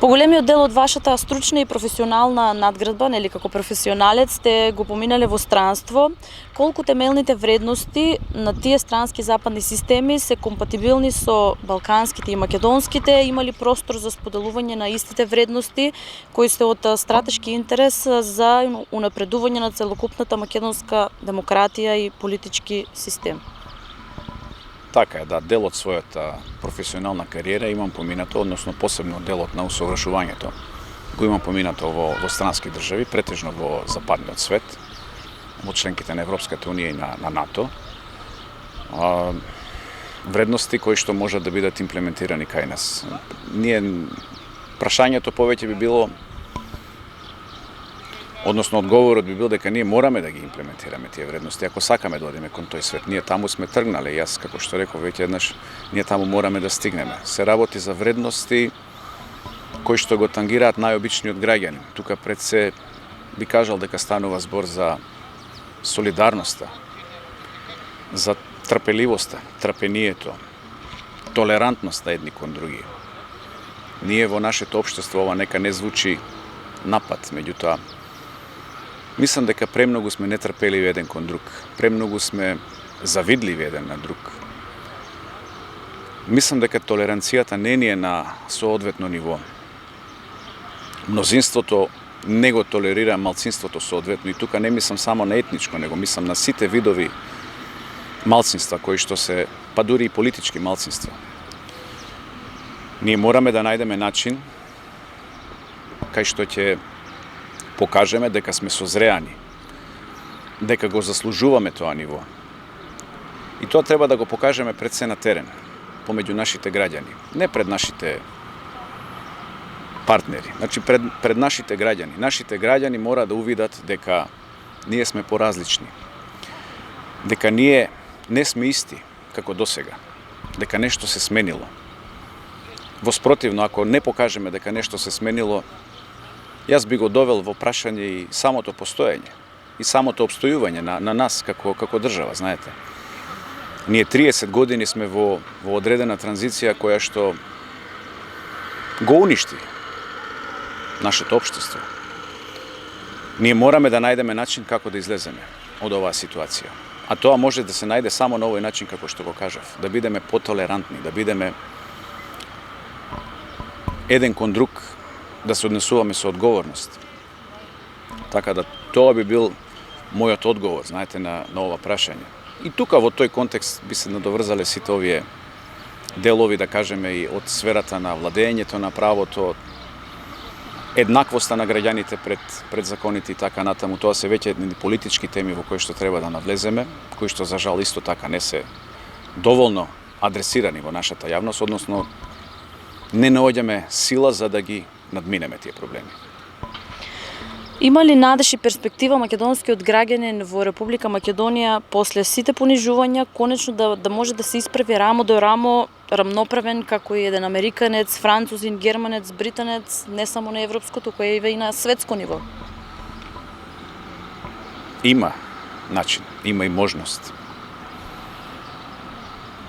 Поголемиот дел од вашата стручна и професионална надградба, нели како професионалец, сте го поминале во странство. Колку темелните вредности на тие странски западни системи се компатибилни со балканските и македонските? Има ли простор за споделување на истите вредности кои се од стратешки интерес за унапредување на целокупната македонска демократија и политички систем? Така е, да, дел од својата професионална кариера имам поминато, односно посебно делот на усовршувањето го имам поминато во странски држави, претежно во западниот свет, во членките на Европската унија и на НАТО. Вредности кои што можат да бидат имплементирани кај нас. Прашањето повеќе би било, односно одговорот би бил дека ние мораме да ги имплементираме тие вредности ако сакаме да одиме кон тој свет. Ние таму сме тргнале, јас како што реков веќе еднаш, ние таму мораме да стигнеме. Се работи за вредности кои што го тангираат најобичниот граѓанин. Тука пред се би кажал дека станува збор за солидарноста, за трпеливоста, трпението, толерантноста едни кон други. Ние во нашето општество, ова нека не звучи напад, меѓутоа мислам дека премногу сме нетрпеливи еден кон друг, премногу сме завидливи еден на друг. Мислам дека толеранцијата не ни е на соодветно ниво. Мнозинството не го толерира малцинството соодветно и тука не мислам само на етничко, него мислам на сите видови малцинства кои што се, па дури и политички малцинства. Ние мораме да најдеме начин кај што ќе покажеме дека сме созреани, дека го заслужуваме тоа ниво. И тоа треба да го покажеме пред се на терен, помеѓу нашите граѓани, не пред нашите партнери, значи пред нашите граѓани. Нашите граѓани мора да увидат дека ние сме поразлични, дека ние не сме исти како досега, дека нешто се сменило. Воспротивно, ако не покажеме дека нешто се сменило, јас би го довел во прашање и самото постоење, и самото обстојување на нас како држава, знаете. Ние 30 години сме во одредена транзиција која што го уништи нашето општество. Ние мораме да најдеме начин како да излеземе од оваа ситуација. А тоа може да се најде само на овој начин како што го кажав, да бидеме потолерантни, да бидеме еден кон друг, да се однесуваме со одговорност. Така да тоа би бил мојот одговор, знаете, на ова прашање. И тука во тој контекст би се надоврзале сите овие делови, да кажеме, и од сферата на владењето на правото, еднаквоста на граѓаните пред законите и така натаму. Тоа се веќе едни политички теми во кои што треба да навлеземе, кои што за жал исто така не се доволно адресирани во нашата јавност, односно не наоѓаме сила за да ги надминеме тие проблеми. Има ли надеж и перспектива македонскиот граѓанин во Република Македонија после сите понижувања конечно да може да се исправи рамо до рамо, рамноправен како и еден американец, французин, германец, британец, не само на европско, туку и на светско ниво? Има начин, има и можност.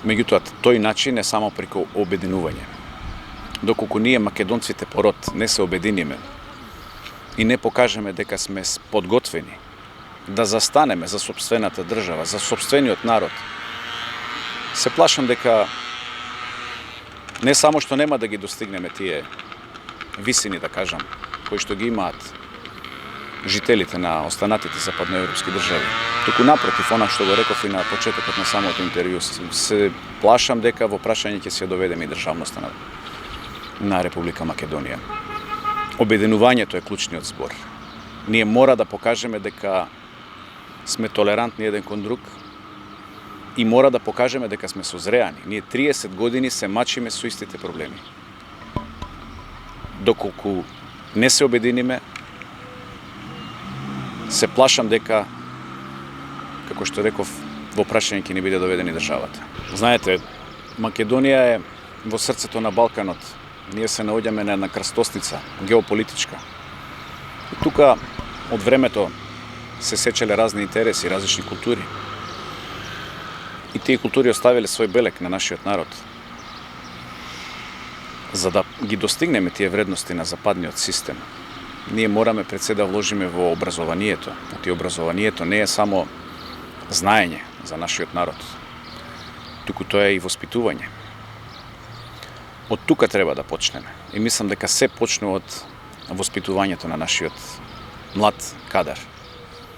Меѓутоа, тој начин е само преку обединување. Доколку ние македонците по род не се обединиме и не покажеме дека сме подготвени да застанеме за сопствената држава, за сопствениот народ, се плашам дека не само што нема да ги достигнеме тие висини, да кажам, кои што ги имаат жителите на останатите западноевропски држави, туку напротив, она што го реков и на почетокот на самото интервју, се плашам дека во прашање ќе се доведеме и државноста на Република Македонија. Обединувањето е клучниот збор. Ние мора да покажеме дека сме толерантни еден кон друг и мора да покажеме дека сме созреани. Ние 30 години се мачиме со истите проблеми. Доколку не се обединиме, се плашам дека, како што реков, во прашање ќе ни биде доведени државата. Знаете, Македонија е во срцето на Балканот. Ние се наоѓаме на една крстосница, геополитичка. И тука од времето се сечеле разни интереси, различни култури. И тие култури оставиле свој белек на нашиот народ. За да ги достигнеме тие вредности на западниот систем, ние мораме пред се да вложиме во образованието. Оти образованието не е само знаење за нашиот народ, туку тоа е и воспитување. Од тука треба да почнеме. И мислам дека се почне од воспитувањето на нашиот млад кадар.